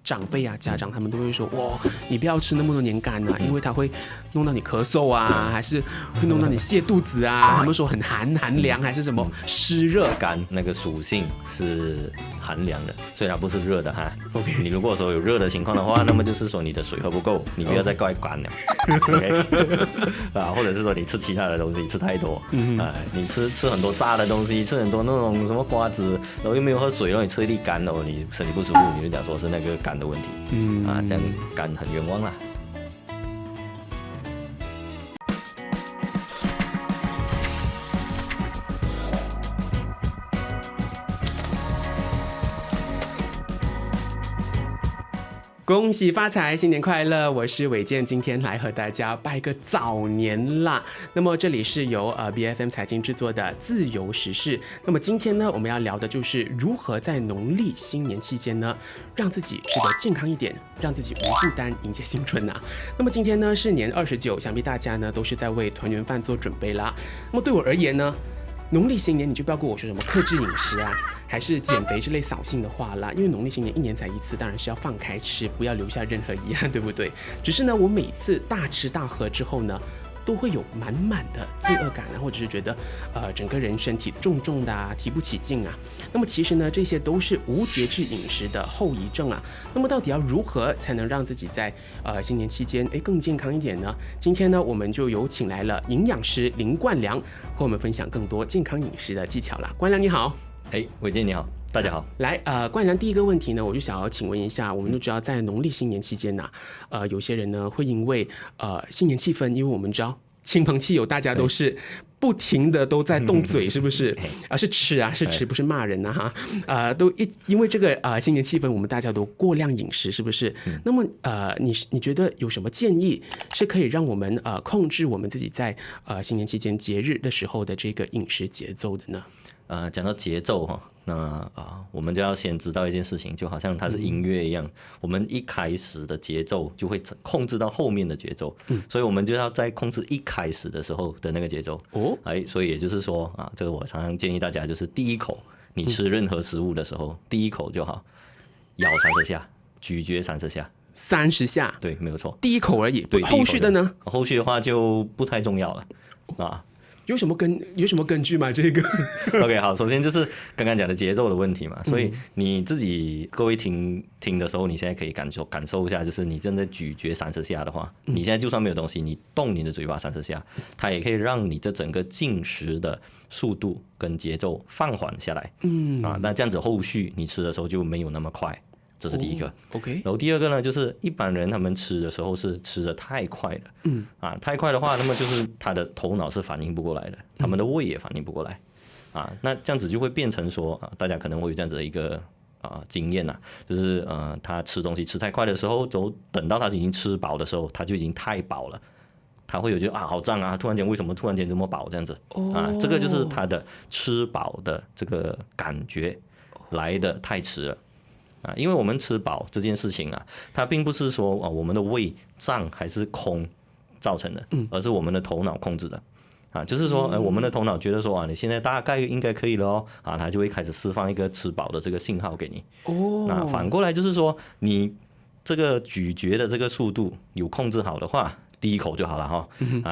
长辈啊、家长他们都会说，哇，你不要吃那么多年干啊，因为它会弄到你咳嗽啊，还是会弄到你泻肚子啊。他们说很寒凉还是什么湿热。肝那个属性是寒凉的，所以它不是热的哈。OK， 你如果说有热的情况的话，那么就是说你的水喝不够，你不要再怪肝了。OK， 或者是说你吃其他的东西吃太多，你吃很多炸的东西，吃很多那种什么瓜子，然后又没有喝水，然后你吃一粒肝，然后你身体不舒服，你就讲说是那个肝的问题，这样肝很冤枉啦。恭喜发财，新年快乐！我是伟健，今天来和大家拜个早年啦。那么这里是由BFM 财经制作的自由时事。那么今天呢，我们要聊的就是如何在农历新年期间呢，让自己吃得健康一点，让自己无负担迎接新春啊。那么今天呢是年29，想必大家呢都是在为团圆饭做准备啦。那么对我而言呢，农历新年你就不要跟我说什么克制饮食啊，还是减肥之类扫兴的话啦，因为农历新年1年才一次，当然是要放开吃，不要留下任何遗憾，对不对？只是呢，我每次大吃大喝之后呢，都会有满满的罪恶感啊，或者是觉得整个人身体重重的啊，提不起劲啊。那么其实呢，这些都是无节制饮食的后遗症啊。那么到底要如何才能让自己在新年期间更健康一点呢？今天呢，我们就有请来了营养师林冠良，和我们分享更多健康饮食的技巧啦。冠良你好。伟健你好，大家好。来，冠良第一个问题呢，我就想要请问一下，我们都知道在农历新年期间呢，有些人呢会因为新年气氛，因为我们知道亲朋戚友大家都是不停的都在动嘴，是不是？是吃啊，是吃，不是骂人啊哈。因为这个新年气氛，我们大家都过量饮食，是不是？那么你觉得有什么建议是可以让我们控制我们自己在新年期间节日的时候的这个饮食节奏的呢？讲到节奏哈，那我们就要先知道一件事情，就好像它是音乐一样，我们一开始的节奏就会控制到后面的节奏，所以我们就要在控制一开始的时候的那个节奏。所以也就是说这个我常常建议大家，就是第一口你吃任何食物的时候，第一口就好，咬30下，咀嚼30下。30下，对，没有错，第一口而已。对，后续的呢？后续的话就不太重要了有什么根据吗？这个OK， 好，首先就是刚刚讲的节奏的问题嘛，所以你自己各位听的时候，你现在可以感受一下，就是你正在咀嚼30下的话，你现在就算没有东西，你动你的嘴巴30下，它也可以让你的整个进食的速度跟节奏放缓下来。那这样子后续你吃的时候就没有那么快。这是第一个，OK。然后第二个呢，就是一般人他们吃的时候是吃的太快了，太快的话，那么就是他的头脑是反应不过来的，他们的胃也反应不过来，那这样子就会变成说，大家可能会有这样子的一个经验就是他吃东西吃太快的时候，都等到他已经吃饱的时候，他就已经太饱了，他会有觉得好胀啊，突然间为什么突然间这么饱这样子这个就是他的吃饱的这个感觉来的太迟了。因为我们吃饱这件事情它并不是说我们的胃胀还是空造成的，而是我们的头脑控制的就是说我们的头脑觉得说你现在大概应该可以了它就会开始释放一个吃饱的这个信号给你。那反过来就是说，你这个咀嚼的这个速度有控制好的话，第一口就好了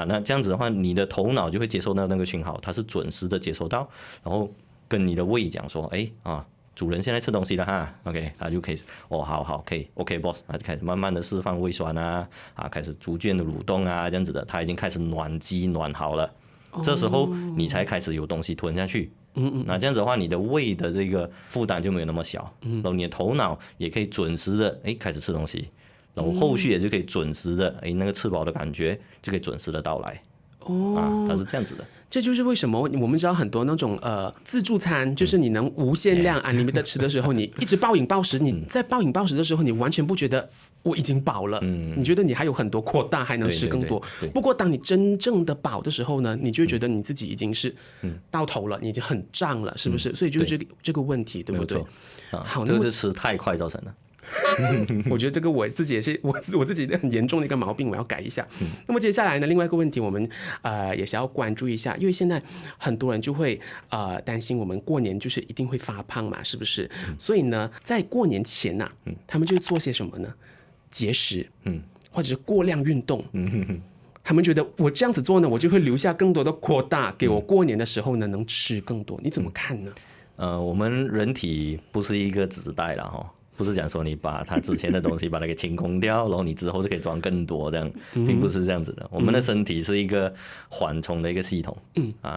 那这样子的话，你的头脑就会接收到那个讯号，它是准时的接收到，然后跟你的胃讲说，主人现在吃东西了OK， 他就可以好可以 OK boss， 就开始慢慢的释放胃酸开始逐渐的蠕动这样子的，他已经开始暖机暖好了，这时候你才开始有东西吞下去。那这样子的话，你的胃的这个负担就没有那么小，然后你的头脑也可以准时的开始吃东西，然后后续也就可以准时的那个吃饱的感觉就可以准时的到来。它是这样子的。这就是为什么我们知道很多那种自助餐，就是你能无限量unlimited吃的时候，你一直暴饮暴食，你在暴饮暴食的时候，你完全不觉得我已经饱了，你觉得你还有很多扩大，还能吃更多。不过当你真正的饱的时候呢，你就会觉得你自己已经是到头了，你已经很胀了，是不是？所以就是这个问题，对不对？好，这个是吃太快造成的。我觉得这个我自己也是我自己的很严重的一个毛病，我要改一下。那么接下来呢，另外一个问题我们也是要关注一下，因为现在很多人就会担心我们过年就是一定会发胖嘛，是不是？所以呢，在过年前呐、他们就做些什么呢？节食，或者是过量运动，他们觉得我这样子做呢，我就会留下更多的扩大，给我过年的时候呢能吃更多。你怎么看呢？我们人体不是一个纸袋啦哈，不是讲说你把它之前的东西把它给清空掉，然后你之后就可以装更多这样，并不是这样子的。我们的身体是一个缓冲的一个系统，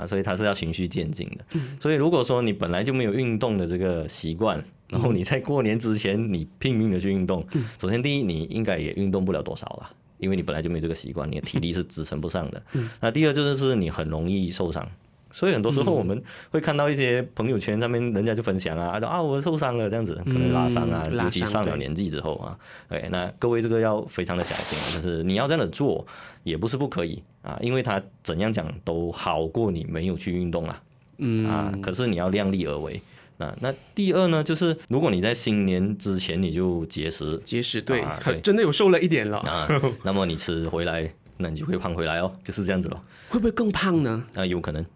所以它是要循序渐进的。所以如果说你本来就没有运动的这个习惯，然后你在过年之前你拼命的去运动，首先第一你应该也运动不了多少啦，因为你本来就没有这个习惯，你的体力是支撑不上的。那第二就是你很容易受伤。所以很多时候我们会看到一些朋友圈上面人家就分享说我受伤了这样子，可能拉伤啊，尤其上了年纪之后啊，对，那各位这个要非常的小心，就是你要这样的做也不是不可以因为它怎样讲都好过你没有去运动啦，可是你要量力而为。那第二呢，就是如果你在新年之前你就节食，对，真的有瘦了一点了那么你吃回来，那你就会胖回来哦，就是这样子咯。会不会更胖呢？有可能。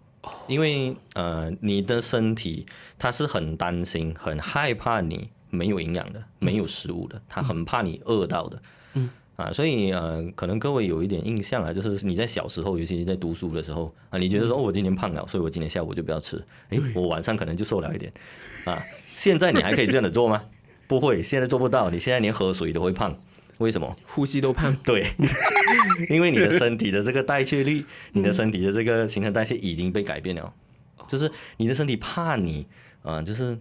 因为你的身体它是很担心、很害怕你没有营养的、没有食物的，它很怕你饿到的。所以可能各位有一点印象啊，就是你在小时候，尤其是在读书的时候你觉得说我今天胖了，所以我今天下午就不要吃，我晚上可能就瘦了一点现在你还可以这样的做吗？不会，现在做不到，你现在连喝水都会胖。为什么？呼吸都胖。对，因为你的身体的这个代谢率，你的身体的这个新陈代谢已经被改变了，就是你的身体怕你就是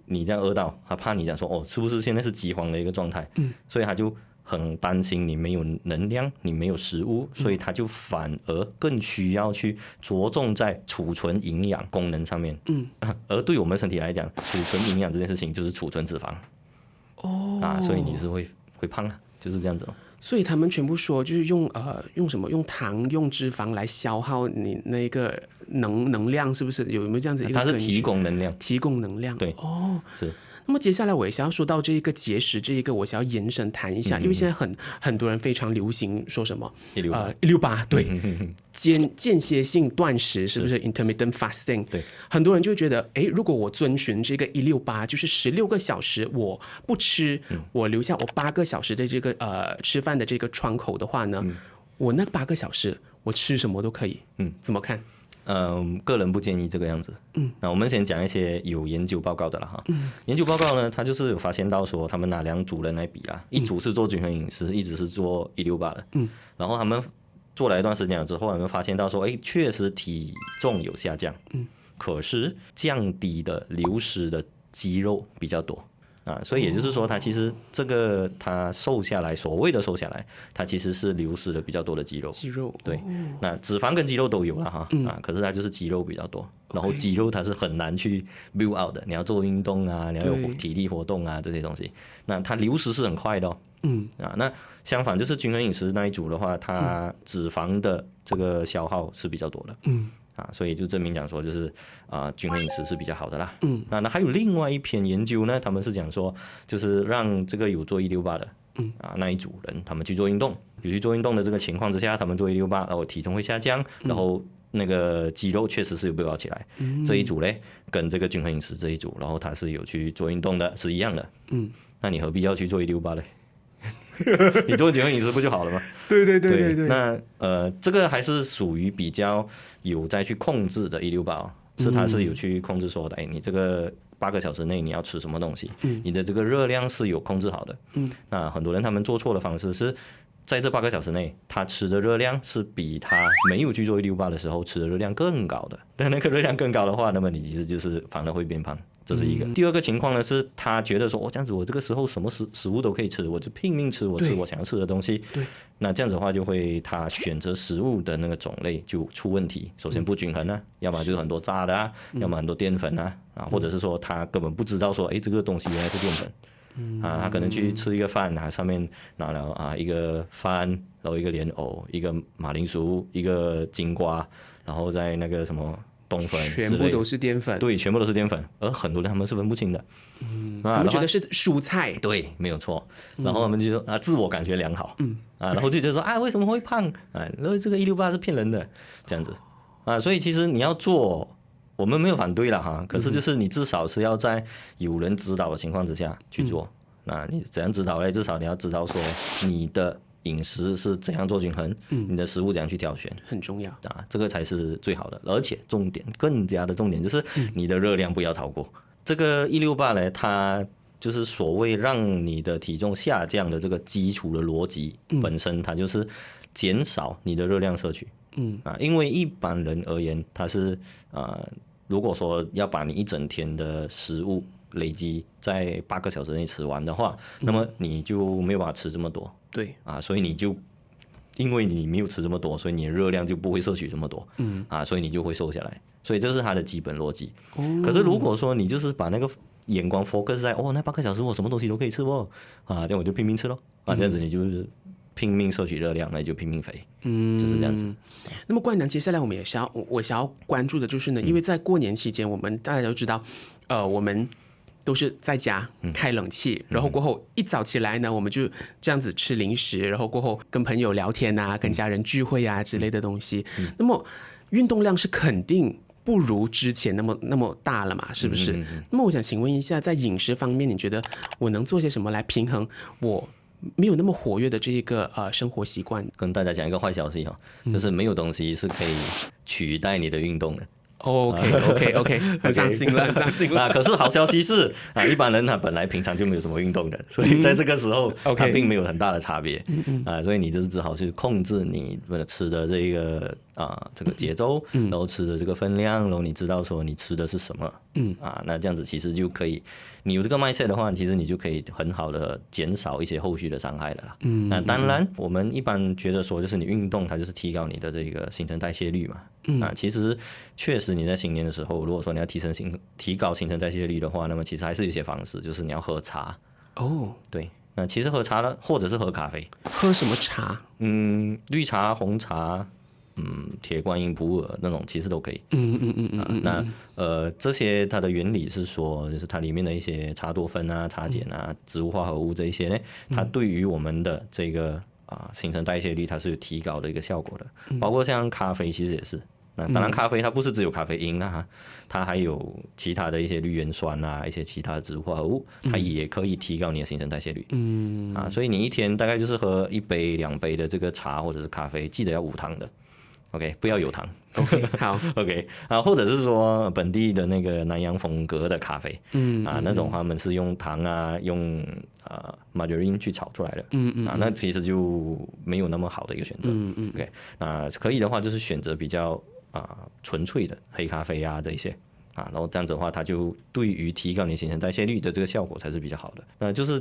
你这样饿到，他怕你讲说是不是现在是饥荒的一个状态，所以他就很担心你没有能量，你没有食物，所以他就反而更需要去着重在储存营养功能上面。而对我们身体来讲，储存营养这件事情就是储存脂肪。所以你是会胖就是这样子。所以他们全部说就是用什么？用糖、用脂肪来消耗你那个能量，是不是？有没有这样子一个？它是提供能量。提供能量。对。是。那么接下来我也想要说到这一个节食，这一个我想要延伸谈一下，因为现在很多人非常流行说什么168，对，间歇性断食，是不是 intermittent fasting？ 对，很多人就觉得，如果我遵循这个168，就是16个小时我不吃，我留下我8个小时的这个吃饭的这个窗口的话呢，我那8个小时我吃什么都可以，怎么看？个人不建议这个样子。那我们先讲一些有研究报告的了哈。研究报告呢，他就是有发现到说，他们拿2组人来比啦，一组是做均衡饮食，一组是做168的。然后他们做了一段时间了之后，他们发现到说，确实体重有下降，可是降低的流失的肌肉比较多。所以也就是说，它其实这个它瘦下来，所谓的瘦下来，它其实是流失了比较多的肌肉。对，那脂肪跟肌肉都有了哈，可是它就是肌肉比较多。然后肌肉它是很难去 build out 的，你要做运动啊，你要有体力活动啊这些东西，那它流失是很快的那相反就是均衡饮食那一组的话，它脂肪的这个消耗是比较多的。所以就证明讲说就是均衡饮食是比较好的啦。那还有另外一篇研究呢，他们是讲说就是让这个有做168的那一组人，他们去做运动，有去做运动的这个情况之下，他们做168，然后体重会下降，然后那个肌肉确实是有被搞起来。这一组嘞跟这个均衡饮食这一组，然后他是有去做运动的，是一样的。那你何必要去做168嘞？你做均衡饮食不就好了吗？对。那这个还是属于比较有在去控制的168是它是有去控制说的，你这个8个小时内你要吃什么东西，你的这个热量是有控制好的。那很多人他们做错的方式是在这8个小时内，他吃的热量是比他没有去做168的时候吃的热量更高的。但那个热量更高的话，那么你其实就是反而会变胖。这是一个。第二个情况呢，是他觉得说，这样子我这个时候什么食物都可以吃，我就拼命吃，我吃我想要吃的东西。对。那这样子的话，就会他选择食物的那个种类就出问题。首先不均衡啊，要么就是很多炸的要么很多淀粉或者是说他根本不知道说，这个东西原来是淀粉。他可能去吃一个饭上面拿了一个饭，然后一个莲藕，一个马铃薯，一个金瓜，然后在那个什么冬粉之类的，全部都是淀粉。对，全部都是淀粉，而很多人他们是分不清的。他们觉得是蔬菜。对，没有错。然后他们就说自我感觉良好。然后就觉得说为什么会胖？然后这个168是骗人的，这样子。所以其实你要做，我们没有反对了哈。可是就是你至少是要在有人指导的情况之下去做。那你怎样指导呢？至少你要知道说你的饮食是怎样做均衡，你的食物怎样去挑选，很重要这个才是最好的。而且更加的重点就是你的热量不要超过。这个168呢，它就是所谓让你的体重下降的这个基础的逻辑本身，它就是减少你的热量摄取。因为一般人而言，它是如果说要把你一整天的食物累积在8个小时内吃完的话，那么你就没有办法吃这么多。对所以你就因为你没有吃这么多，所以你的热量就不会摄取这么多。所以你就会瘦下来。所以这是它的基本逻辑。可是如果说你就是把那个眼光 focus 在那8个小时我什么东西都可以吃这样我就拼命吃咯。这样子你就是拼命摄取热量，那你就拼命肥。就是这样子。那么冠南，接下来我们也我想要关注的就是呢，因为在过年期间，我们大家都知道，我们都是在家开冷气，然后过后一早起来呢，我们就这样子吃零食，然后过后跟朋友聊天啊，跟家人聚会啊之类的东西。那么运动量是肯定不如之前那么大了嘛，是不是？那么我想请问一下，在饮食方面，你觉得我能做些什么来平衡我没有那么活跃的这一个生活习惯？跟大家讲一个坏消息就是没有东西是可以取代你的运动的。OK， 很伤心了，很伤心了。可是好消息是一般人他本来平常就没有什么运动的，所以在这个时候他并没有很大的差别。所以你就是只好去控制你吃的这个这个节奏，然后吃的这个分量，然后你知道说你吃的是什么。那这样子其实就可以，你有这个mindset的话，其实你就可以很好的减少一些后续的伤害了啦。那当然，我们一般觉得说，就是你运动它就是提高你的这个新陈代谢率嘛。其实确实你在新年的时候，如果说你要提高新陈代谢率的话，那么其实还是有一些方式，就是你要喝茶。对，那其实喝茶呢，或者是喝咖啡。喝什么茶？绿茶、红茶。铁观音、普洱那种其实都可以。那这些它的原理是说，就是它里面的一些茶多酚啊、茶碱啊、植物化合物这一些呢，它对于我们的这个新陈代谢率它是有提高的一个效果的。包括像咖啡其实也是。那当然，咖啡它不是只有咖啡因它还有其他的一些绿原酸啊，一些其他的植物化合物，它也可以提高你的新陈代谢率。所以你一天大概就是喝1杯、2杯的这个茶或者是咖啡，记得要无糖的。OK， 不要有糖。OK， 好。OK， 或者是说本地的那个南洋风格的咖啡，那种他们是用糖用margarine 去炒出来的，那其实就没有那么好的一个选择。OK， 可以的话就是选择比较纯粹的黑咖啡这一些。然后这样子的话，它就对于提高你新陈代谢率的这个效果才是比较好的。就是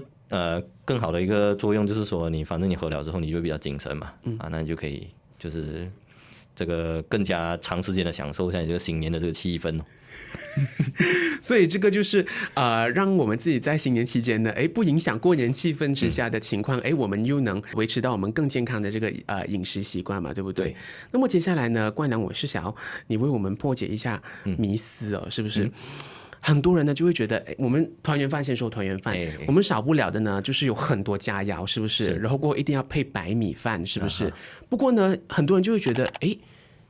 更好的一个作用就是说，反正你喝了之后，你就会比较精神嘛。那你就可以就是这个更加长时间的享受一下你这个新年的这个气氛。所以这个就是让我们自己在新年期间呢，不影响过年气氛之下的情况，我们又能维持到我们更健康的这个饮食习惯嘛，对不对？对。那么接下来呢，冠南，我是想要你为我们破解一下迷思是不是？很多人呢就会觉得，我们团圆饭先说团圆饭，我们少不了的呢就是有很多佳肴，是不是？然后过后一定要配白米饭，是不是？不过呢，很多人就会觉得，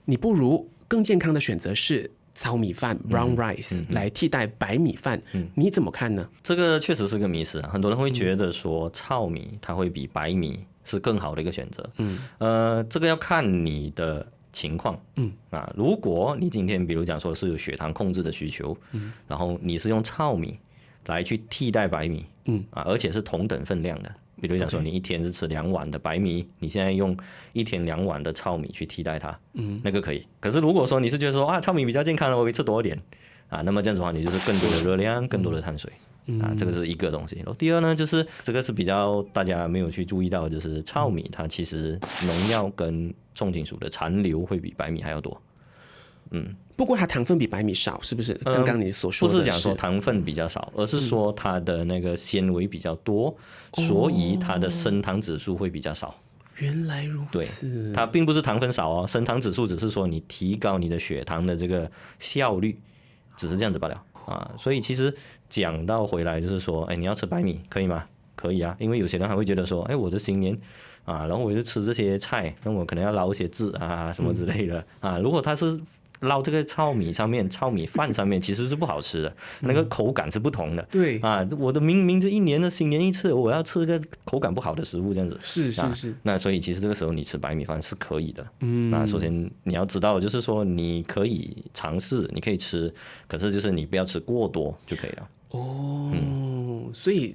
你不如更健康的选择是糙米饭 brown rice 来替代白米饭，你怎么看呢？这个确实是个迷思很多人会觉得说糙米它会比白米是更好的一个选择。这个要看你的情况。如果你今天比如讲说是有血糖控制的需求，然后你是用糙米来去替代白米，而且是同等分量的。比如讲说你一天是吃2碗的白米，你现在用一天2碗的糙米去替代它，那个可以。可是如果说你是觉得说糙米比较健康了，我可以吃多一点那么这样子的话，你就是更多的热量，更多的碳水这个是一个东西。然后第二呢，就是这个是比较大家没有去注意到，就是糙米它其实农药跟重金属的残留会比白米还要多。不过它糖分比白米少，是不是？刚刚你所说的不是讲说糖分比较少，而是说它的那个纤维比较多，所以它的升糖指数会比较少。原来如对，此。它并不是糖分少哦，升糖指数只是说你提高你的血糖的这个效率，只是这样子罢了啊。所以其实讲到回来就是说，哎，你要吃白米可以吗？可以啊，因为有些人还会觉得说，哎，我的新年啊，然后我就吃这些菜，那我可能要捞一些汁啊什么之类的啊。如果它是捞这个糙米上面、糙米饭上面，其实是不好吃的，那个口感是不同的。对啊，我的明明这一年的新年一次，我要吃个口感不好的食物这样子。是是是。那所以其实这个时候你吃白米饭是可以的。那首先你要知道，就是说你可以尝试，你可以吃，可是就是你不要吃过多就可以了。所以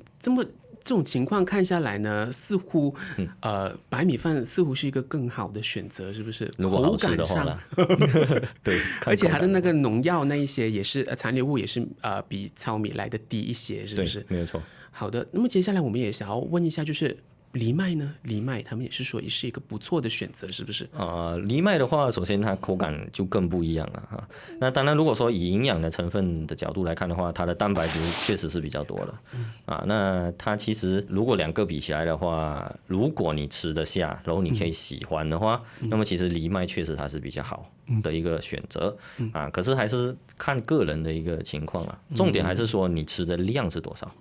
这种情况看下来呢，似乎白米饭似乎是一个更好的选择，是不是？如果好吃的话啦，对，而且它的那个农药那一些也是残留物也是比糙米来的低一些，是不是？没有错。好的，那么接下来我们也想要问一下，就是藜麦呢？藜麦他们也是说也是一个不错的选择，是不是？藜麦的话，首先它口感就更不一样了哈。那当然，如果说以营养的成分的角度来看的话，它的蛋白质确实是比较多的。那它其实如果两个比起来的话，如果你吃得下，然后你可以喜欢的话，那么其实藜麦确实它是比较好的一个选择可是还是看个人的一个情况了。重点还是说你吃的量是多少。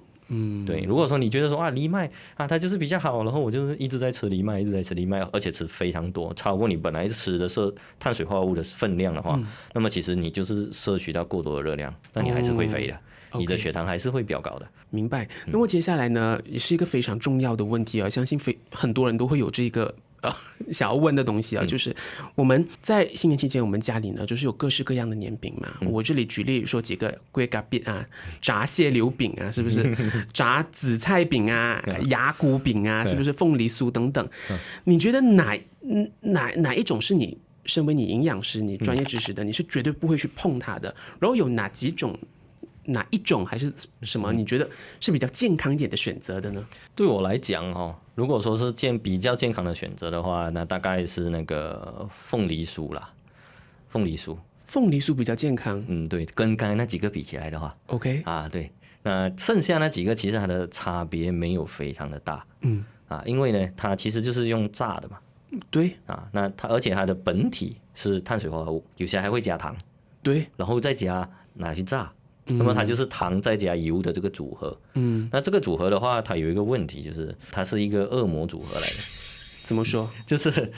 对，如果说你觉得说藜麦它就是比较好，然后我就是一直在吃藜麦，一直在吃藜麦，而且吃非常多，超过你本来吃的是碳水化合物的分量的话，那么其实你就是摄取到过多的热量，那你还是会肥的，你的血糖还是会飙高的。明白。那么接下来呢，也是一个非常重要的问题相信很多人都会有这个想要问的东西就是我们在新年期间，我们家里呢就是有各式各样的年饼嘛。我这里举例说几个龟嘎饼炸蟹柳饼是不是？炸紫菜饼牙骨饼是不是？凤梨酥等等。你觉得哪一种是你身为你营养师、你专业知识的，你是绝对不会去碰它的？然后有哪一种还是什么？你觉得是比较健康一点的选择的呢？对我来讲如果说是比较健康的选择的话，那大概是那个凤梨酥啦。凤梨酥比较健康。对，跟刚才那几个比起来的话 ，OK 对。那剩下那几个其实它的差别没有非常的大。因为呢，它其实就是用炸的嘛。对那而且它的本体是碳水化合物，有些还会加糖。对，然后再拿去炸。那么它就是糖再加油的这个组合。那这个组合的话，它有一个问题，就是它是一个恶魔组合来的。怎么说？就是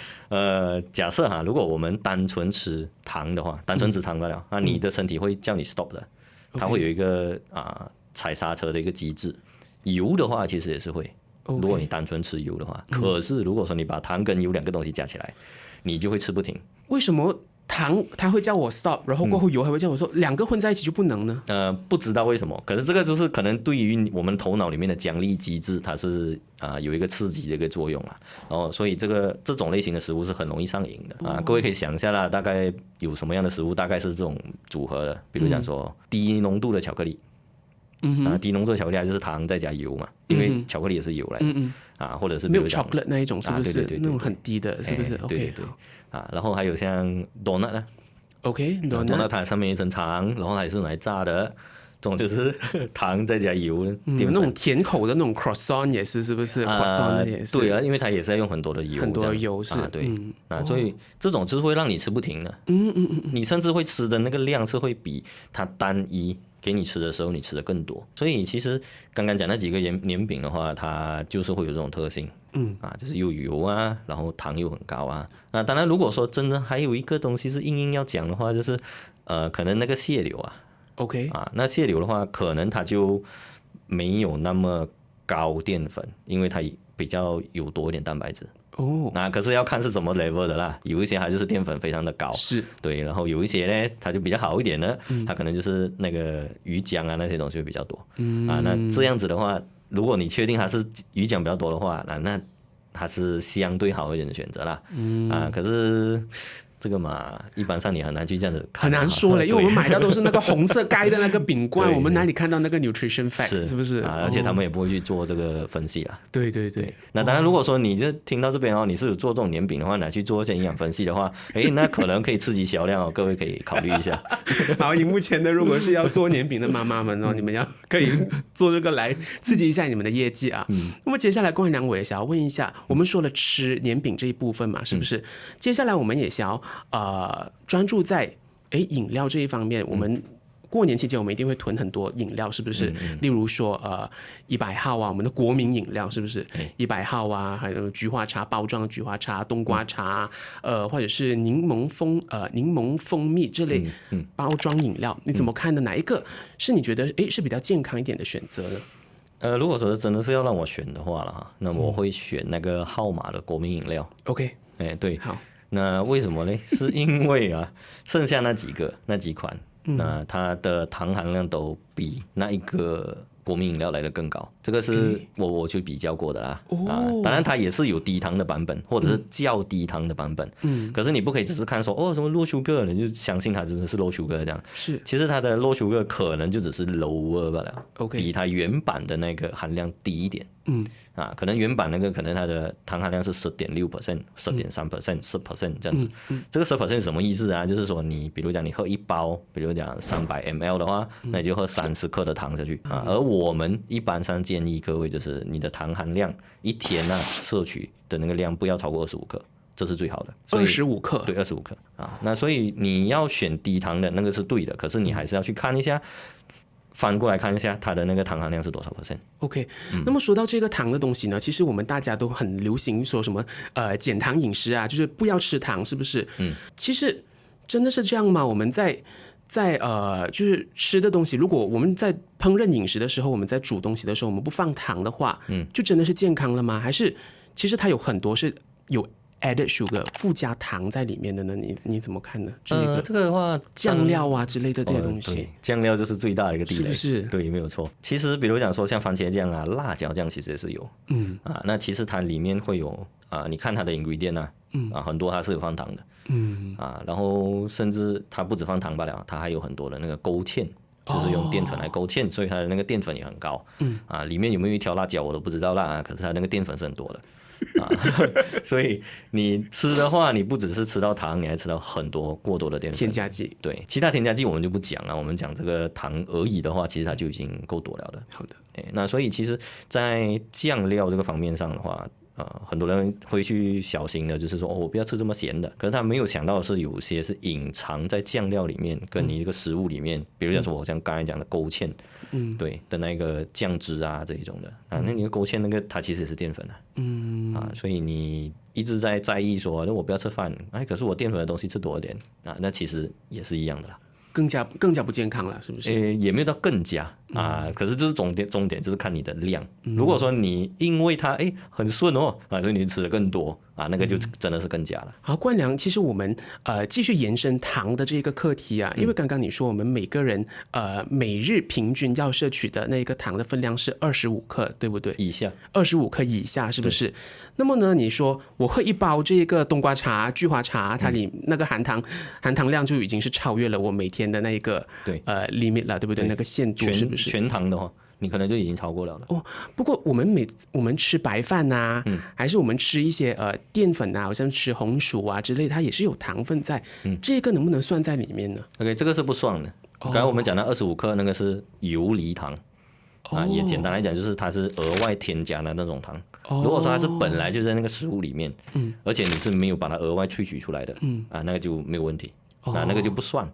假设如果我们单纯吃糖的话，单纯吃糖罢了，那你的身体会叫你 stop 的，它会有一个踩刹车的一个机制。油的话其实也是会，如果你单纯吃油的话，可是如果说你把糖跟油两个东西加起来，你就会吃不停。为什么？糖它会叫我 stop， 然后过后油还会叫我说两个混在一起就不能呢？不知道为什么，可是这个就是可能对于我们头脑里面的奖励机制，它是有一个刺激的一个作用啦。然后所以这种类型的食物是很容易上瘾的各位可以想一下啦，大概有什么样的食物大概是这种组合的？比如讲说低浓度的巧克力。低浓度的巧克力就是糖再加油嘛，因为巧克力也是油来的或者是比如讲 milk chocolate 那一种是不是？那种很低的，是不是？对。然后还有像 donut 呢 ，OK donut 它上面一层糖，然后它也是用来炸的，这种就是糖再加油那种甜口的那种 croissant 也是不是？croissant 也是。对因为它也是要用很多的油，很多的油是对所以这种就是会让你吃不停的。你甚至会吃的那个量是会比它单一给你吃的时候你吃的更多。所以其实刚刚讲那几个年饼的话，它就是会有这种特性。就是又油然后糖又很高那当然如果说真的还有一个东西是硬要讲的话，就是可能那个蟹柳OK 那蟹柳的话可能它就没有那么高淀粉，因为它比较有多一点蛋白质可是要看是什么 level 的啦，有一些它就是淀粉非常的高，是对，然后有一些呢它就比较好一点的它可能就是那个鱼浆那些东西会比较多那这样子的话，如果你确定它是鱼浆比较多的话，那它是相对好一点的选择啦可是这个嘛，一般上你很难去这样子看，很难说了，因为我们买到都是那个红色盖的那个饼罐，我们哪里看到那个 nutrition facts 是不是？而且他们也不会去做这个分析啦。对对对。那当然，如果说你就听到这边你是有做这种年饼的话，拿去做一些营养分析的话，那可能可以刺激销量各位可以考虑一下。好，荧幕前的如果是要做年饼的妈妈们你们可以做这个来刺激一下你们的业绩啊。那么接下来关于梁我也想要问一下，我们说了吃年饼这一部分嘛，是不是？接下来我们也想要专注在饮料这一方面，我们过年期间我们一定会囤很多饮料，是不是？例如说100号啊，我们的国民饮料是不是？100号啊，还有菊花茶包装的菊花茶、冬瓜茶，或者是柠檬蜂蜜这类包装饮料，你怎么看呢？哪一个是你觉得是比较健康一点的选择呢？如果说真的是要让我选的话了，那么我会选那个号码的国民饮料。OK， 对，好。那为什么呢？是因为剩下那几款，那它的糖含量都比那一个国民饮料来的更高，这个是我去比较过的啦。当然它也是有低糖的版本，或者是较低糖的版本。可是你不可以只是看说什么 low sugar， 你就相信它真的是 low sugar 这样。是，其实它的 low sugar 可能就只是 lower 罢了， OK， 比它原版的那个含量低一点。可能原版那个可能它的糖含量是 10.6%、10.3%、10% 这样子。这个10% 是什么意思啊？就是说你比如讲你喝一包，比如讲300 ml 的话，那你就喝30克的糖下去而我们一般上建议各位就是你的糖含量一天摄取的那个量不要超过25克。这是最好的，25克，对，25克那所以你要选低糖的那个是对的，可是你还是要去看一下，翻过来看一下它的那个糖含量是多少%。OK， 那么说到这个糖的东西呢，其实我们大家都很流行说什么减糖饮食啊，就是不要吃糖，是不是？其实真的是这样吗？我们在就是吃的东西，如果我们在烹饪饮食的时候，我们在煮东西的时候，我们不放糖的话，就真的是健康了吗？还是其实它有很多是有added sugar 附加糖在里面的呢？你怎么看呢？这个的话，酱料啊之类的这些东西，酱料就是最大的一个地雷，是不是？对，没有错。其实比如讲说像番茄酱辣椒酱，其实也是有，那其实它里面会有你看它的 ingredient 很多它是有放糖的，然后甚至它不止放糖罢了，它还有很多的那个勾芡。就是用淀粉来勾芡，所以它的那个淀粉也很高。里面有没有一条辣椒我都不知道啦，可是它那个淀粉是很多的。所以你吃的话，你不只是吃到糖，你还吃到很多过多的淀粉添加剂。对，其他添加剂我们就不讲了，我们讲这个糖而已的话，其实它就已经够多了的。好的，那所以其实，在酱料这个方面上的话，很多人会去小心的，就是说我不要吃这么咸的。可是他没有想到的是，有些是隐藏在酱料里面，跟你一个食物里面，比如讲说我像刚才讲的勾芡，对的那个酱汁这一种的那你的勾芡那个它其实也是淀粉所以你一直在意说，那我不要吃饭，可是我淀粉的东西吃多一点那其实也是一样的啦。更加不健康了，是不是？也没有到更加可是就是重点就是看你的量。如果说你因为它很顺所以你吃的更多那个就真的是更加了。好，冠良，其实我们继续延伸糖的这个课题因为刚刚你说我们每个人每日平均要摄取的那个糖的分量是25克，对不对？以下25克以下，是不是？那么呢，你说我喝一包这个冬瓜茶、菊花茶，它里那个含糖量就已经是超越了我每天的那个limit 了，对不对？那个限度是不是？全糖的话，你可能就已经超过了不过我们吃白饭还是我们吃一些淀粉好像吃红薯之类，它也是有糖分在，这个能不能算在里面呢？ OK， 这个是不算的。刚才我们讲的25克那个是游离糖也简单来讲就是它是额外添加的那种糖。如果说它是本来就在那个食物里面，而且你是没有把它额外萃取出来的，那个就没有问题，那个就不算。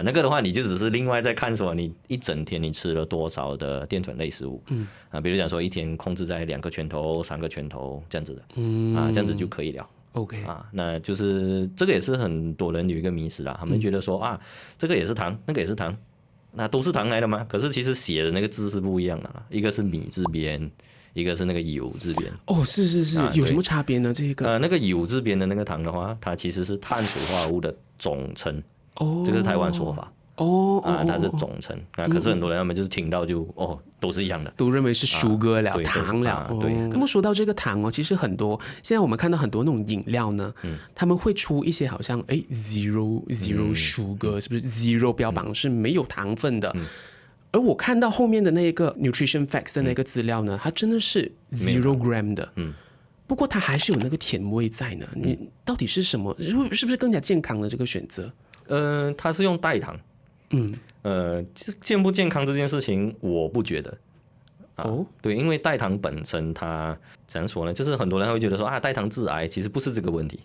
那个的话，你就只是另外再看说你一整天你吃了多少的淀粉类食物，比如讲说一天控制在2个拳头、3个拳头这样子的，这样子就可以了。OK，那就是这个也是很多人有一个迷思他们觉得说这个也是糖，那个也是糖，那都是糖来的吗？可是其实写的那个字是不一样的，一个是米字边，一个是那个酉字边。是，有什么差别呢？这个那个酉字边的那个糖的话，它其实是碳水化合物的总称。这个是台湾说法它是总称啊。可是很多人他们就是听到就都是一样的，都认为是sugar 了，糖了。对。那么说到这个糖其实很多现在我们看到很多那种饮料呢，他们会出一些好像zero sugar，是不是 zero 标榜是没有糖分的？而我看到后面的那个 nutrition facts 的那个资料呢，它真的是 zero gram 的。不过它还是有那个甜味在呢。你到底是什么？是不是更加健康的这个选择？它是用代糖。健不健康这件事情，我不觉得。对，因为代糖本身它怎样说呢？就是很多人会觉得说代糖致癌，其实不是这个问题。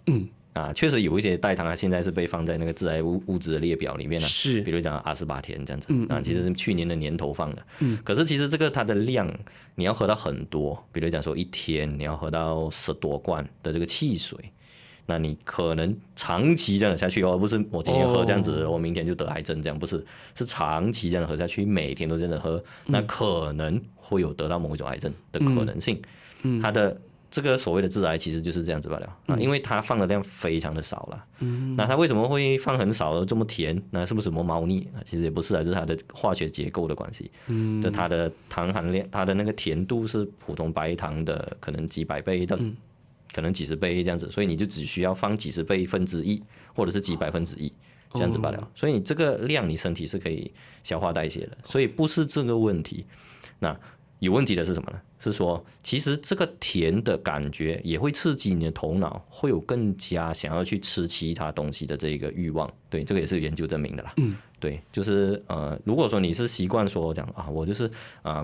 确实有一些代糖它现在是被放在那个致癌物质的列表里面了，是，比如讲阿斯巴甜这样子。其实是去年的年头放的。可是其实这个它的量，你要喝到很多，比如讲说一天你要喝到10多罐的这个汽水。那你可能长期这样下去不是我今天喝这样子，我明天就得癌症这样，不是，是长期这样喝下去，每天都这样喝，那可能会有得到某一种癌症的可能性。它的这个所谓的致癌其实就是这样子罢了。因为它放的量非常的少了。那它为什么会放很少这么甜？那是不是什么猫腻？其实也不是啊，就是它的化学结构的关系。它的糖含量，它的那个甜度是普通白糖的可能几百倍的。可能几十倍这样子，所以你就只需要放几十倍分之一，或者是几百分之一这样子罢了。所以你这个量，你身体是可以消化代谢的，所以不是这个问题。那有问题的是什么呢？是说其实这个甜的感觉也会刺激你的头脑，会有更加想要去吃其他东西的这个欲望。对，这个也是研究证明的啦。对，就是如果说你是习惯说讲我就是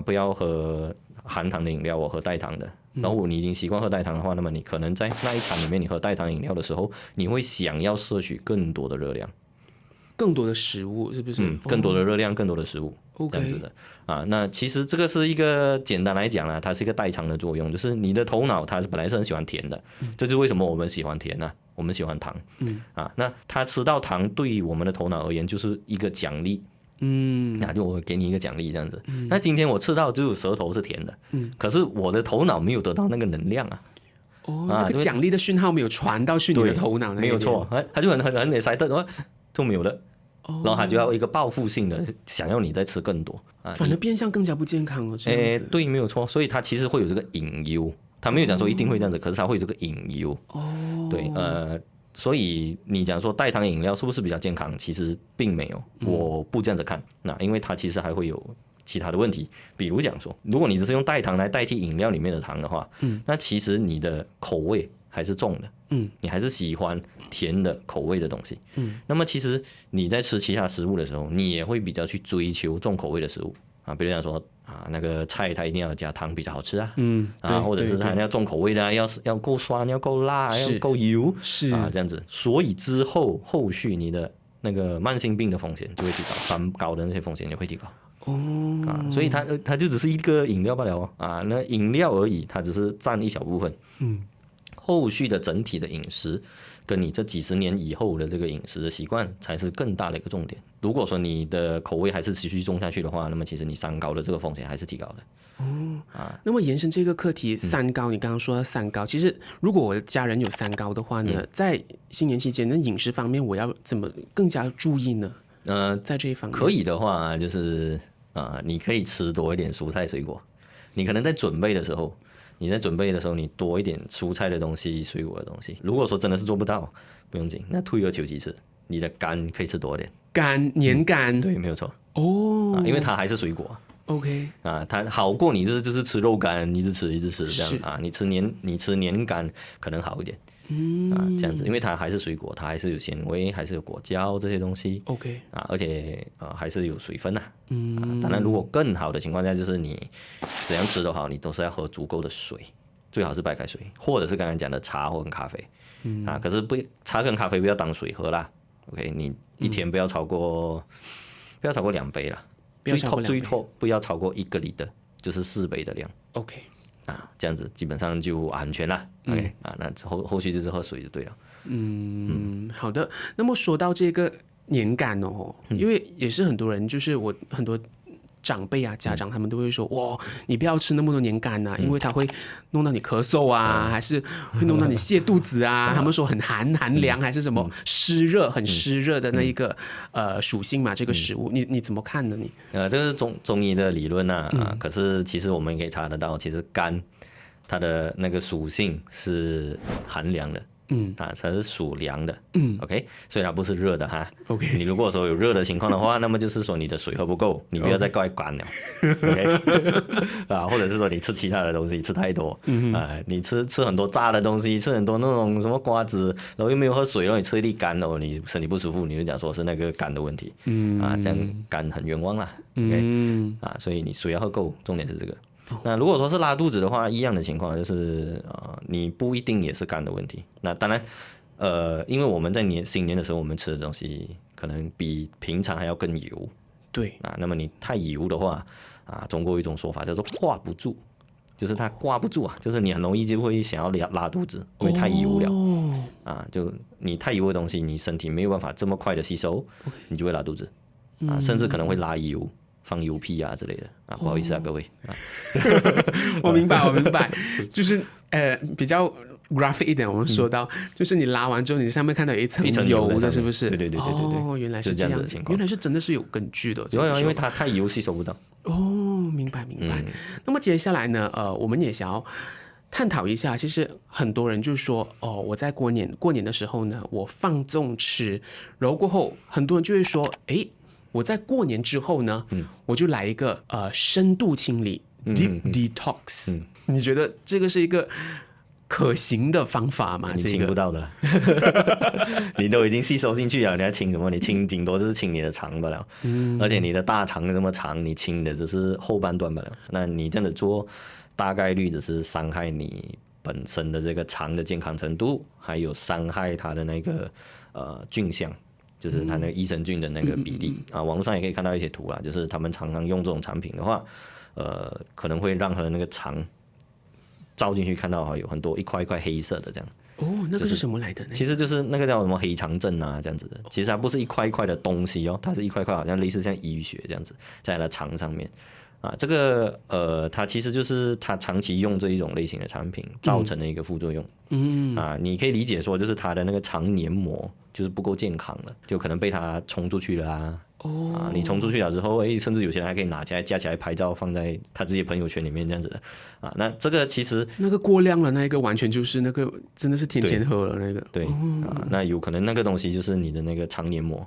不要喝含糖的饮料，我喝代糖的。然后你已经习惯喝代糖的话，那么你可能在那一餐里面，你喝代糖饮料的时候，你会想要摄取更多的热量，更多的食物，是不是？更多的热量，更多的食物，这样子的那其实这个是一个简单来讲它是一个代偿的作用，就是你的头脑它本来是很喜欢甜的，这就是为什么我们喜欢甜呢？我们喜欢糖。那它吃到糖对于我们的头脑而言就是一个奖励。那就我给你一个奖励这样子。那今天我吃到只有舌头是甜的，可是我的头脑没有得到那个能量那个奖励的讯号没有传到去你的头脑那边，没有错，他就很 excited， 就没有了。然后他就要一个报复性的想要你再吃更多反而变相更加不健康了。对，没有错，所以他其实会有这个隐忧，他没有讲说一定会这样子，可是他会有这个隐忧。对，所以你讲说代糖饮料是不是比较健康？其实并没有，我不这样子看。那因为它其实还会有其他的问题，比如讲说，如果你只是用代糖来代替饮料里面的糖的话，那其实你的口味还是重的，你还是喜欢甜的口味的东西，那么其实你在吃其他食物的时候，你也会比较去追求重口味的食物比如讲说那个菜它一定要加糖比较好吃或者是它要重口味的要够酸，要够辣，要够油，是这样子。所以之后后续你的那个慢性病的风险就会提高，三高的那些风险也会提高。所以它就只是一个饮料罢了那饮料而已，它只是占一小部分。后续的整体的饮食跟你这几十年以后的这个饮食的习惯才是更大的一个重点。如果说你的口味还是持续重下去的话，那么其实你三高的这个风险还是提高的。那么延伸这个课题，三高，你刚刚说到三高，其实如果我的家人有三高的话呢，在新年期间的饮食方面，我要怎么更加注意呢？在这一方面，可以的话就是你可以吃多一点蔬菜水果。你可能在准备的时候，你多一点蔬菜的东西、水果的东西。如果说真的是做不到，不用紧，那退而求其次，你的肝可以吃多一点，年肝，对，没有错因为它还是水果。OK 它好过你就是吃肉干，一直吃这样你吃年干可能好一点这样子，因为它还是水果，它还是有纤维，还是有果胶这些东西。OK 而且还是有水分当然，如果更好的情况下，就是你怎样吃都好，你都是要喝足够的水，最好是白开水，或者是刚刚讲的茶或跟咖啡可是茶跟咖啡不要当水喝啦。OK， 你一天不要超过2杯啦。最多不要超过1个liter，就是4杯的量。OK，这样子基本上就安全啦。OK，那后续就是喝水就对了。好的。那么说到这个年肝因为也是很多人，就是我很多长辈啊、家长他们都会说，哇，你不要吃那么多年干啊，因为它会弄到你咳嗽啊，还是会弄到你泻肚子啊。他们说很寒凉，还是什么湿热，很湿热的那一个属性嘛，这个食物，你怎么看呢？你这是中医的理论啊，可是其实我们可以查得到，其实肝它的那个属性是寒凉的。它是属凉的，OK， 所以它不是热的哈。OK， 你如果说有热的情况的话，那么就是说你的水喝不够，你不要再怪干了，OK， 或者是说你吃其他的东西吃太多，你吃很多炸的东西，吃很多那种什么瓜子，然后又没有喝水，然后你吃一粒干，然后你身体不舒服，你就讲说是那个肝的问题，这样肝很冤枉啦，OK，所以你水要喝够，重点是这个。那如果说是拉肚子的话，一样的情况就是你不一定也是肝的问题。那当然，因为我们在新年的时候，我们吃的东西可能比平常还要更油。对那么你太油的话中国有一种说法叫做挂不住，就是它挂不住啊，就是你很容易就会想要拉肚子，因为太油了就你太油的东西，你身体没有办法这么快的吸收，你就会拉肚子甚至可能会拉油。放油屁之类的不好意思各位我明白，就是比较 graphic 一点，我们说到就是你拉完之后，你上面看到有一层油的，是不是？对，原来是这样子，原来是真的是有根据的。因为它太油吸收不到。明白。那么接下来呢，我们也想要探讨一下，其实很多人就说我在过年的时候呢，我放纵吃，然后过后很多人就会说，我在过年之后呢，我就来一个深度清理 deep detox，你觉得这个是一个可行的方法吗？你清不到的你都已经吸收进去了，你要清什么？你清顶多就是清你的肠罢了，而且你的大肠这么长，你清的只是后半段罢了。那你这样的做，大概率只是伤害你本身的这个肠的健康程度，还有伤害它的那个菌相。就是它那个益生菌的那个比例网络上也可以看到一些图啦，就是他们常常用这种产品的话，可能会让它的那个肠照进去看到有很多一块一块黑色的这样。那个是什么来的呢？其实就是那个叫什么黑肠症这样子的。其实它不是一块一块的东西它是一块块好像类似像淤血这样子在它的肠上面这个它其实就是它长期用这一种类型的产品造成的一个副作用。你可以理解说就是它的那个肠黏膜就是不够健康了，就可能被它冲出去了你冲出去了之后，甚至有些人还可以拿起来架起来拍照放在他自己的朋友圈里面这样子的那这个其实那个过量了，那一个完全就是那个真的是天天喝了那个。对那有可能那个东西就是你的那个肠黏膜。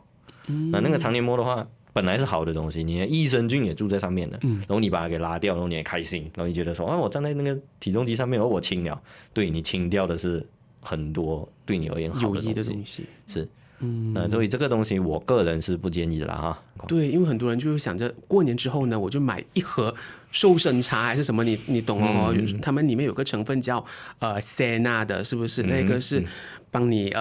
那个肠黏膜的话本来是好的东西，你的益生菌也住在上面的，然后你把它给拉掉，然后你也开心，然后你觉得说我站在那个体重机上面，我清了，对，你清掉的是很多对你而言好的有益的东西，是。所以这个东西我个人是不建议的啦对，因为很多人就是想着过年之后呢，我就买一盒瘦身茶还是什么，你懂他们里面有个成分叫Senna 的，是不是？那个是帮你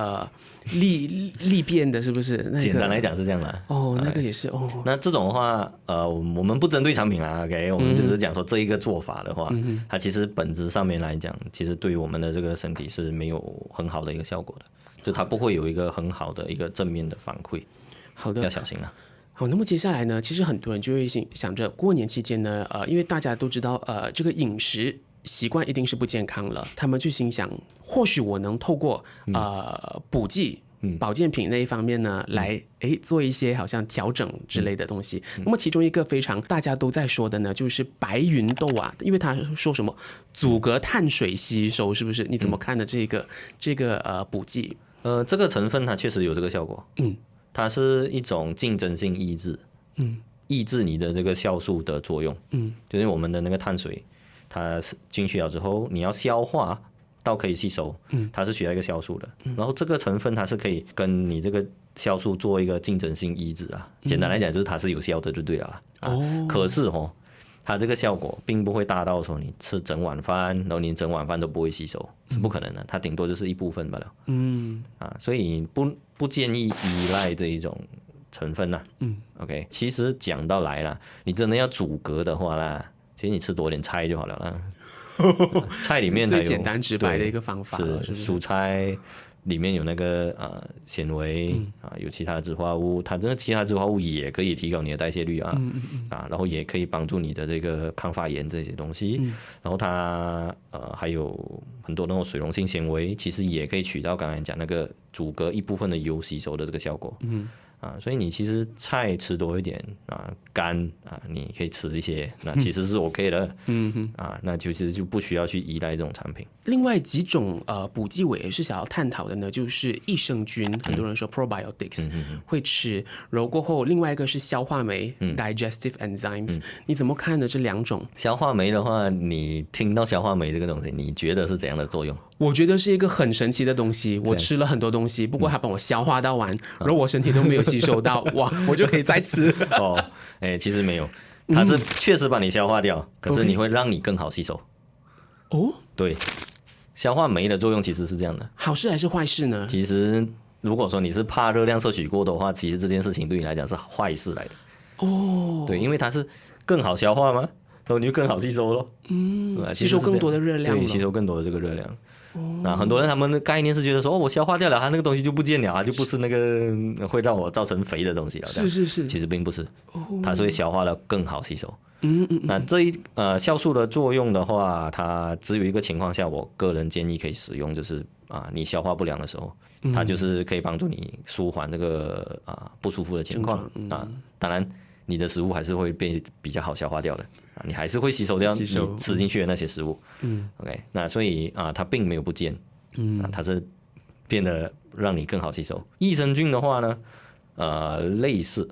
利便的，是不是？简单来讲是这样的。那个也是那这种的话，我们不针对产品啦 ，OK， 我们只是讲说这一个做法的话，它其实本质上面来讲，其实对于我们的这个身体是没有很好的一个效果的。就它不会有一个很好的一个正面的反馈。好的，要小心了。好，那么接下来呢，其实很多人就会想着过年期间呢，因为大家都知道，这个饮食习惯一定是不健康了，他们就心想，或许我能透过补剂、保健品那一方面呢，来做一些好像调整之类的东西。那么其中一个非常大家都在说的呢，就是白芸豆因为他说什么阻隔碳水吸收，是不是？你怎么看呢？这个补剂？这个成分它确实有这个效果。它是一种竞争性抑制，抑制你的这个酵素的作用。就是我们的那个碳水，它进去了之后，你要消化到可以吸收，它是需要一个酵素的。然后这个成分它是可以跟你这个酵素做一个竞争性抑制简单来讲就是它是有效的就对了可是它这个效果并不会大到说你吃整碗饭，然后你整碗饭都不会吸收，是不可能的。它顶多就是一部分罢了。所以不建议依赖这一种成分OK， 其实讲到来了，你真的要阻隔的话啦，其实你吃多点菜就好了啦。菜里面最简单直白的一个方法是蔬菜、里面有那个纤维有其他的植化物，它这个其他植化物也可以提高你的代谢率然后也可以帮助你的这个抗发炎这些东西，然后它还有很多那种水溶性纤维，其实也可以起到刚才讲那个阻隔一部分的油吸收的这个效果。所以你其实菜吃多一点干你可以吃一些，那其实是 OK 的。那其实就不需要去依赖这种产品。另外几种补剂我也是想要探讨的呢，就是益生菌，很多人说 probiotics 会吃，然后过后另外一个是消化酶digestive enzymes，你怎么看呢？这两种消化酶的话，你听到消化酶这个东西，你觉得是怎样的作用？我觉得是一个很神奇的东西，我吃了很多东西，不过它帮我消化到完，然后我身体都没有吸收到，哇，我就可以再吃。其实没有，它是确实把你消化掉，可是你会让你更好吸收。对，消化酶的作用其实是这样的。好事还是坏事呢？其实如果说你是怕热量摄取过多的话，其实这件事情对你来讲是坏事来的。对，因为它是更好消化嘛，然后你就更好吸收咯。吸收更多的热量。对，吸收更多的这个热量。很多人他们的概念是觉得说，我消化掉了，它那个东西就不见了，它就不是那个会让我造成肥的东西了。是，其实并不是，它是会消化的更好吸收。那这一酵素的作用的话，它只有一个情况下，我个人建议可以使用，就是你消化不良的时候，它就是可以帮助你舒缓这个不舒服的情况当然，你的食物还是会被比较好消化掉的你还是会吸收掉你吃进去的那些食物。OK， 那所以它并没有不见，它是变得让你更好吸收。益生菌的话呢，类似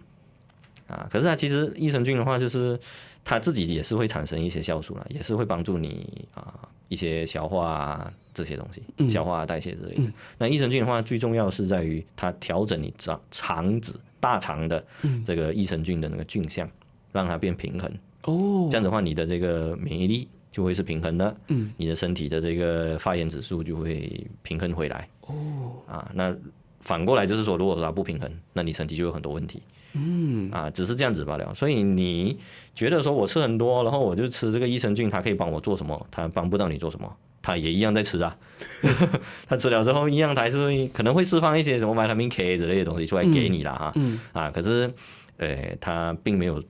可是它其实益生菌的话，就是它自己也是会产生一些酵素啦，也是会帮助你一些消化这些东西，消化代谢之类的。那益生菌的话，最重要是在于它调整你肠子大肠的这个益生菌的那个菌相，让它变平衡。这样的话，你的这个免疫力就会是平衡的，你的身体的这个发炎指数就会平衡回来。那反过来就是说，如果它不平衡，那你身体就有很多问题。只是这样子罢了。所以你觉得说我吃很多，然后我就吃这个益生菌，它可以帮我做什么？它帮不到你做什么，它也一样在吃它吃了之后一样，它还是可能会释放一些什么 vitamin K 之类的东西出来给你啦可是它并没有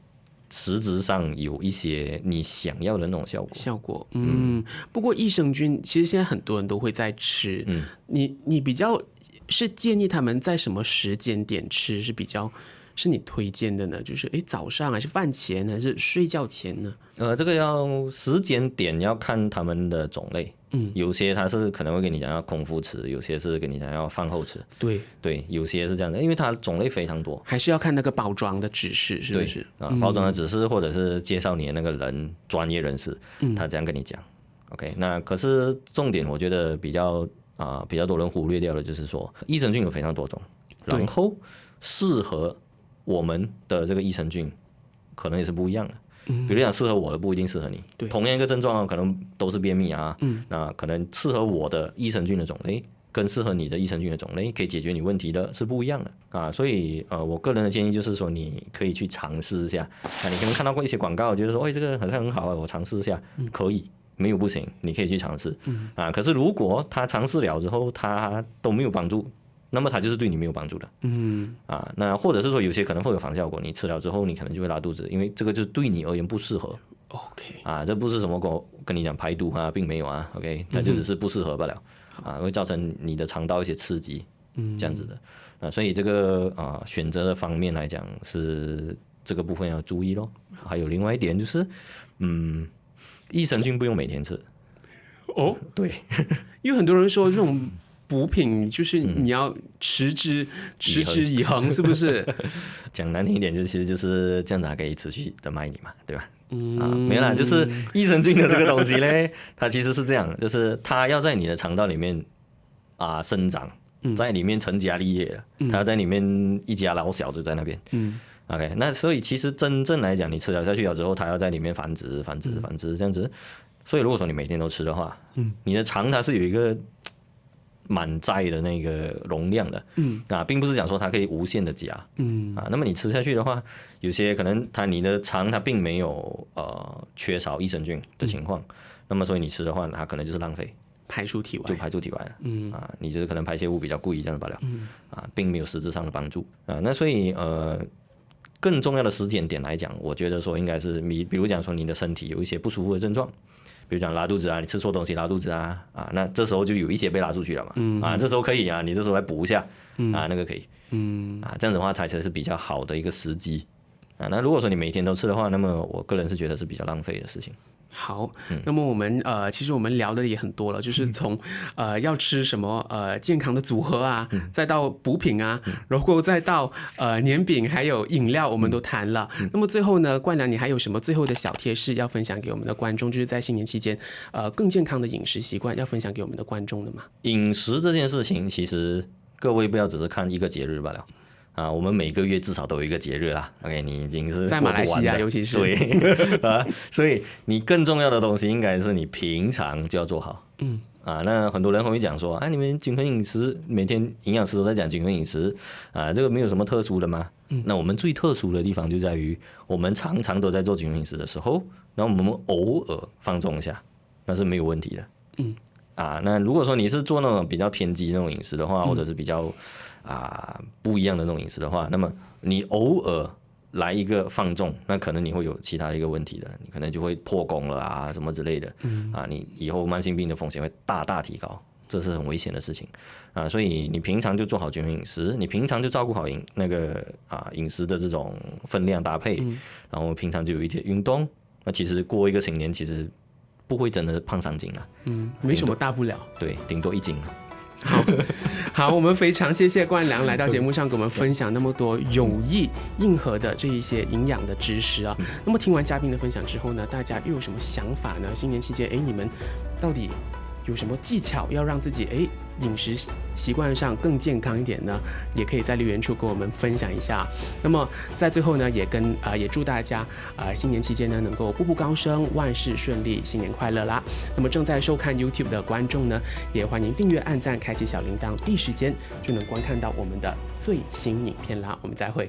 实质上有一些你想要的那种效果。不过益生菌其实现在很多人都会在吃，你比较是建议他们在什么时间点吃是你推荐的呢？就是早上还是饭前还是睡觉前呢？这个要时间点要看他们的种类。有些他是可能会跟你讲要空腹吃，有些是跟你讲要饭后吃。对，有些是这样的，因为它种类非常多，还是要看那个包装的指示，是不是？包装的指示或者是介绍你的那个人专业人士，他这样跟你讲。OK， 那可是重点我觉得比较多人忽略掉的就是说，益生菌有非常多种，然后适合我们的这个益生菌可能也是不一样的。比如讲适合我的不一定适合你，同样一个症状可能都是便秘那可能适合我的益生菌的种类跟适合你的益生菌的种类可以解决你问题的是不一样的所以我个人的建议就是说，你可以去尝试一下你可能看到过一些广告，觉得说这个好像很好我尝试一下，可以，没有不行，你可以去尝试可是如果他尝试了之后他都没有帮助，那么它就是对你没有帮助的。那或者是说有些可能会有反效果，你吃了之后你可能就会拉肚子，因为这个就对你而言不适合。OK，这不是什么跟你讲排毒并没有OK， 它就只是不适合罢了会造成你的肠道一些刺激，这样子的所以这个选择的方面来讲是这个部分要注意咯。还有另外一点就是益生菌不用每天吃。对，因为很多人说这种补品就是你要持之以恒，是不是？讲难听一点，其实就是这样子，还可以持续的卖你嘛，对吧？没啦，就是益生菌的这个东西呢，它其实是这样，就是它要在你的肠道里面生长，在里面成家立业了，它要在里面一家老小就在那边。OK， 那所以其实真正来讲，你吃了下去了之后，它要在里面繁殖这样子。所以如果说你每天都吃的话，你的肠它是有一个满载的那个容量的，并不是讲说它可以无限的加，那么你吃下去的话，有些可能你的肠它并没有缺少益生菌的情况，那么所以你吃的话，它可能就是浪费，排出体外，就排出体外了。你就是可能排泄物比较故意这样罢了。并没有实质上的帮助啊。那所以更重要的时间点来讲，我觉得说应该是比如讲说你的身体有一些不舒服的症状。比如讲拉肚子啊，你吃错东西拉肚子啊，那这时候就有一些被拉出去了嘛，这时候可以啊，你这时候来补一下，那个可以，这样子的话才是比较好的一个时机，那如果说你每天都吃的话，那么我个人是觉得是比较浪费的事情。好，那么我们其实我们聊的也很多了，就是从要吃什么健康的组合啊，再到补品啊，然后再到年饼还有饮料，我们都谈了。那么最后呢，冠良你还有什么最后的小贴士要分享给我们的观众？就是在新年期间，更健康的饮食习惯要分享给我们的观众的吗？饮食这件事情，其实各位不要只是看一个节日罢了。我们每个月至少都有一个节日啦。OK， 你已经是在马来西亚，尤其是对所以你更重要的东西应该是你平常就要做好。那很多人会讲说，你们均衡饮食，每天营养师都在讲均衡饮食这个没有什么特殊的吗？那我们最特殊的地方就在于，我们常常都在做均衡饮食的时候，然后我们偶尔放纵一下，那是没有问题的。那如果说你是做那种比较偏激那种饮食的话，或者是比较不一样的那种饮食的话，那么你偶尔来一个放纵，那可能你会有其他一个问题的，你可能就会破功了什么之类的，你以后慢性病的风险会大大提高，这是很危险的事情所以你平常就做好均衡饮食，你平常就照顾好饮食的这种分量搭配，然后平常就有一些运动，那其实过一个新年其实不会真的胖上斤了，没什么大不了，对，顶多1斤。好，我们非常谢谢冠良来到节目上给我们分享那么多有益硬核的这一些营养的知识啊。那么听完嘉宾的分享之后呢，大家又有什么想法呢？新年期间，你们到底有什么技巧要让自己饮食习惯上更健康一点呢？也可以在留言处跟我们分享一下。那么在最后呢，也祝大家新年期间呢能够步步高升，万事顺利，新年快乐啦！那么正在收看 YouTube 的观众呢，也欢迎订阅、按赞、开启小铃铛，第一时间就能观看到我们的最新影片啦。我们再会。